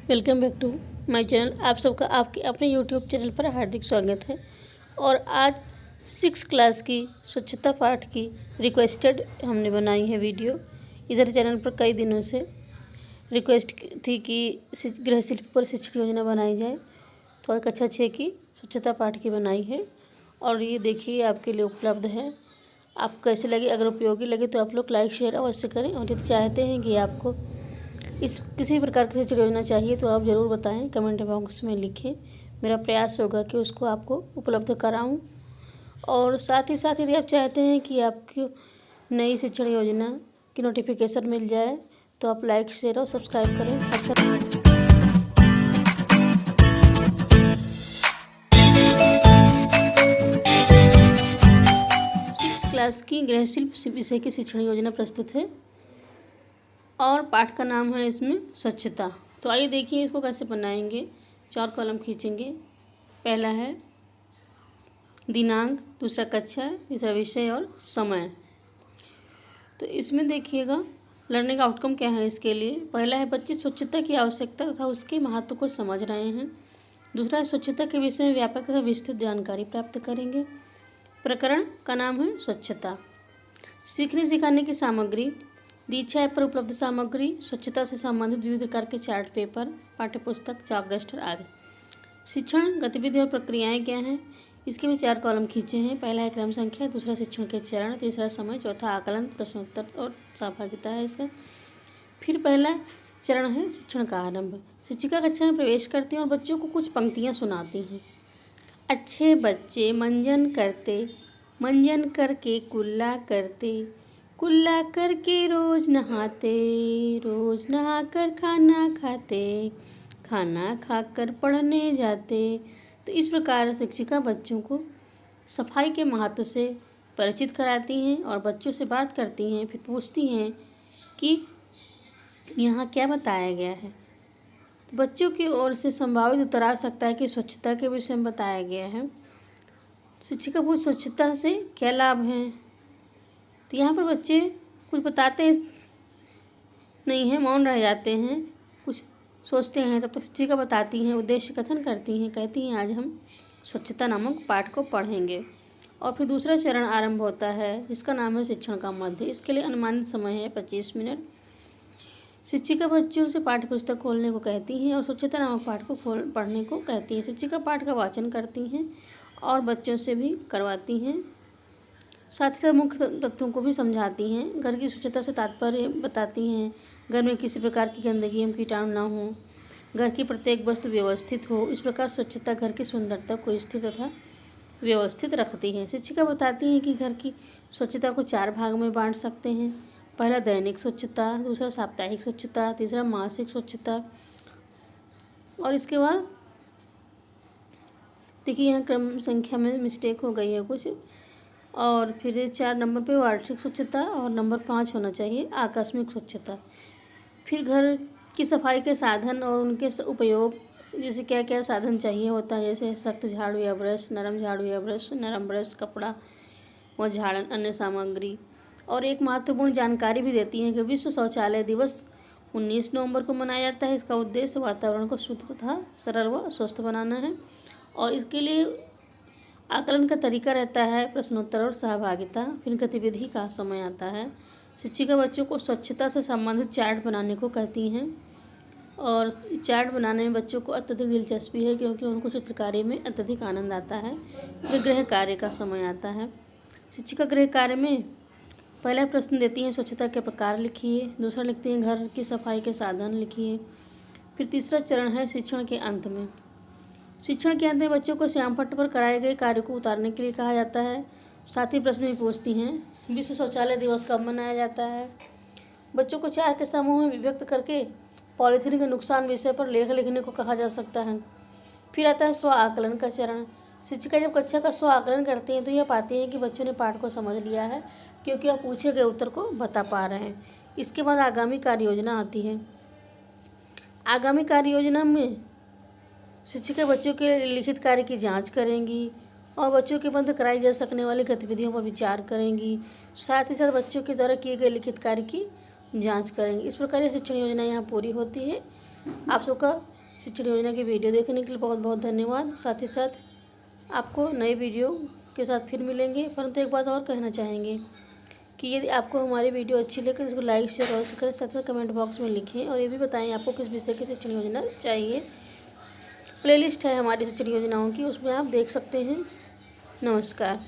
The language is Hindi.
Welcome back to my channel. आप सबका आपके अपने यूट्यूब चैनल पर हार्दिक स्वागत है। और आज 6 क्लास की स्वच्छता पाठ की रिक्वेस्टेड हमने बनाई है वीडियो। इधर चैनल पर कई दिनों से रिक्वेस्ट थी कि गृह शिल्प पर शिक्षण योजना बनाई जाए, तो कक्षा 6 की स्वच्छता पाठ की बनाई है। और ये देखिए आपके लिए उपलब्ध है। आपको कैसे लगे, अगर उपयोगी लगे तो आप लोग लाइक शेयर अवश्य करें। और यदि चाहते हैं कि आपको इस किसी प्रकार की शिक्षण योजना चाहिए तो आप ज़रूर बताएं, कमेंट बॉक्स में लिखें। मेरा प्रयास होगा कि उसको आपको उपलब्ध कराऊं। और साथ ही साथ यदि आप चाहते हैं कि आपकी नई शिक्षण योजना की नोटिफिकेशन मिल जाए तो आप लाइक शेयर और सब्सक्राइब करें। अच्छा, 6 क्लास की गृह शिल्प विषय की शिक्षण योजना प्रस्तुत है और पाठ का नाम है इसमें स्वच्छता। तो आइए देखिए इसको कैसे बनाएंगे। 4 कॉलम खींचेंगे। पहला है दिनांक, दूसरा कक्षा, तीसरा विषय और समय। तो इसमें देखिएगा लर्निंग आउटकम क्या है इसके लिए। पहला है बच्चे स्वच्छता की आवश्यकता तथा उसके महत्व को समझ रहे हैं। दूसरा है स्वच्छता के विषय में व्यापक तथा विस्तृत जानकारी प्राप्त करेंगे। प्रकरण का नाम है स्वच्छता। सीखने सिखाने की सामग्री, दीक्षा ऐप पर उपलब्ध सामग्री, स्वच्छता से संबंधित विविध प्रकार के चार्ट पेपर, पाठ्यपुस्तक, चाक डस्टर आदि। शिक्षण गतिविधि और प्रक्रियाएं क्या हैं, इसके भी 4 कॉलम खींचे हैं। पहला है क्रम संख्या, दूसरा शिक्षण के चरण, तीसरा समय, चौथा आकलन, प्रश्नोत्तर और सहभागिता है इसका। फिर पहला चरण है शिक्षण का आरंभ। शिक्षिका कक्षा में प्रवेश करती हैं और बच्चों को कुछ पंक्तियाँ सुनाती हैं। अच्छे बच्चे मंजन करते, मंजन करके कुल्ला करते, कुल्ला करके रोज नहाते, रोज नहाकर खाना खाते, खाना खाकर पढ़ने जाते। तो इस प्रकार शिक्षिका बच्चों को सफाई के महत्व से परिचित कराती हैं और बच्चों से बात करती हैं। फिर पूछती हैं कि यहाँ क्या बताया गया है। तो बच्चों की ओर से संभावित उत्तर आ सकता है कि स्वच्छता के विषय में बताया गया है। शिक्षिका पूछ स्वच्छता से क्या लाभ हैं। तो यहाँ पर बच्चे कुछ बताते नहीं हैं, मौन रह जाते हैं, कुछ सोचते हैं। तब तो शिक्षिका बताती हैं, उद्देश्य कथन करती हैं, कहती हैं आज हम स्वच्छता नामक पाठ को पढ़ेंगे। और फिर दूसरा चरण आरंभ होता है जिसका नाम है शिक्षण का मध्य। इसके लिए अनुमानित समय है 25 मिनट। शिक्षिका बच्चों से पाठ्यपुस्तक खोलने को कहती हैं और स्वच्छता नामक पाठ को पढ़ने को कहती हैं। शिक्षिका पाठ का वाचन करती हैं और बच्चों से भी करवाती हैं। साथ ही साथ मुख्य तत्वों को भी समझाती हैं। घर की स्वच्छता से तात्पर्य बताती हैं। घर में किसी प्रकार की गंदगी एवं कीटाणु ना हो, घर की प्रत्येक वस्तु व्यवस्थित हो। इस प्रकार स्वच्छता घर की सुंदरता को स्थिर तथा व्यवस्थित रखती है। शिक्षिका बताती हैं कि घर की स्वच्छता को 4 भाग में बांट सकते हैं। पहला दैनिक स्वच्छता, दूसरा साप्ताहिक स्वच्छता, तीसरा मासिक स्वच्छता। और इसके बाद देखिए यहाँ क्रम संख्या में मिस्टेक हो गई है कुछ। और फिर 4 नंबर पे वार्षिक स्वच्छता और नंबर 5 होना चाहिए आकस्मिक स्वच्छता। फिर घर की सफाई के साधन और उनके उपयोग, जैसे क्या क्या साधन चाहिए होता है, जैसे सख्त झाड़ू या ब्रश, नरम झाड़ू या ब्रश, नरम ब्रश, कपड़ा व झाड़न, अन्य सामग्री। और एक महत्वपूर्ण जानकारी भी देती है कि विश्व शौचालय दिवस 19 नवंबर को मनाया जाता है। इसका उद्देश्य वातावरण को शुद्ध तथा सरल व स्वस्थ बनाना है। और इसके लिए आकलन का तरीका रहता है प्रश्नोत्तर और सहभागिता। फिर गतिविधि का समय आता है। शिक्षिका बच्चों को स्वच्छता से संबंधित चार्ट बनाने को कहती हैं और चार्ट बनाने में बच्चों को अत्यधिक दिलचस्पी है क्योंकि उनको चित्रकारी में अत्यधिक आनंद आता है। फिर गृह कार्य का समय आता है। शिक्षिका गृह कार्य में पहला प्रश्न देती हैं स्वच्छता के प्रकार लिखिए, दूसरा लिखती हैं घर की सफाई के साधन लिखिए। फिर तीसरा चरण है शिक्षण के अंत में। शिक्षण के अंत में बच्चों को श्यामपट्ट पर कराए गए कार्य को उतारने के लिए कहा जाता है। साथ ही प्रश्न भी पूछती हैं विश्व शौचालय दिवस कब मनाया जाता है। बच्चों को 4 के समूह में विभक्त करके पॉलीथीन के नुकसान विषय पर लेख लिखने को कहा जा सकता है। फिर आता है स्व आकलन का चरण। शिक्षिका जब कक्षा का स्व आकलन करती हैं तो यह पाती हैं कि बच्चों ने पाठ को समझ लिया है क्योंकि वह पूछे गए उत्तर को बता पा रहे हैं। इसके बाद आगामी कार्य योजना आती है। आगामी कार्य योजना में शिक्षिका बच्चों के लिखित कार्य की जांच करेंगी और बच्चों के बंद कराई जा सकने वाली गतिविधियों पर विचार करेंगी। साथ ही साथ बच्चों के द्वारा किए गए लिखित कार्य की जांच करेंगे। इस प्रकार ये शिक्षण योजना यहाँ पूरी होती है। आप सबका शिक्षण योजना की वीडियो देखने के लिए बहुत बहुत धन्यवाद। साथ ही साथ आपको नए वीडियो के साथ फिर मिलेंगे। परंतु एक बात और कहना चाहेंगे कि यदि आपको हमारी वीडियो अच्छी लगे तो इसको लाइक शेयर अवश्य करें, साथ में कमेंट बॉक्स में लिखें और ये भी बताएं आपको किस विषय की शिक्षण योजना चाहिए। प्लेलिस्ट है हमारी शिक्षण योजनाओं की, उसमें आप देख सकते हैं। नमस्कार।